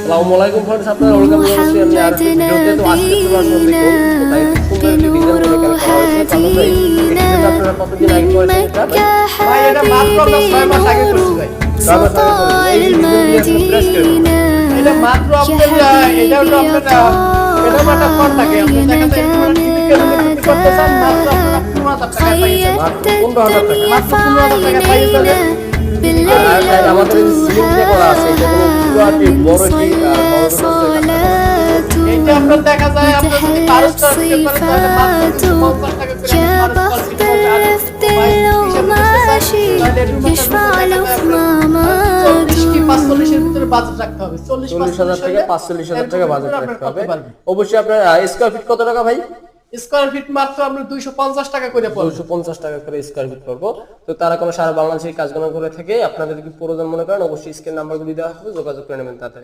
আসসালামু আলাইকুম फ्रेंड्स, আপনারা ওয়েলকাম জানাচ্ছি আমি আর একটা ভিডিওতে। তো আজকে তোমরা আসলে দেখুন তাই সুন্দর একটি ডিজাইন করে এখানে করা হয়েছে। তাহলে ভাই এটা আপনারা কতদিন আগে করেছেন? এটা ভাই এটা মাত্র আমরা 6 মাস আগে করছি ভাই। 6 মাস আগে করেছেন। এই ডিজাইনগুলো আসলে ফ্রেশ করে এটা মাত্র আপনার এটা হলো আপনার এটা মাত্র ফোন থাকে আপনি দেখা যায় আপনারা টিপিক্যাল করতে করতে চান মাত্র আপনারা 15000 টাকা পাইছেন। মাত্র 15000 টাকা। মাত্র 15000 টাকা পাইছেন। আর ভাই আমাদের এই সিলিং যে করা আছে এটা কোনো পুরোটি বড় কি এইটা আপনার দেখা যায় আপনারা যদি পারস করতে পারেন তাহলে মাত্র 250 টাকা করে পারস করতে পারবেন। ভাই হিসাবে 40 এর ভিতরে বাজেট রাখতে হবে। 40,000 থেকে 45,000 টাকা বাজেট রাখতে হবে। অবশ্যই আপনার স্কয়ার ফিট কত টাকা ভাই? স্কয়ার ফিট মাত্র আমরা 250 টাকা করে পড়বে। 250 টাকা করে স্কয়ার ফিট পড়বো। তো তারা কোনো সারা বাংলাদেশে কাজগুলো করে থাকে। আপনাদের যদি প্রয়োজন মনে করেন অবশ্যই স্ক্রিন নাম্বারগুলো দেওয়া হবে, যোগাযোগ করে নেবেন তাদের।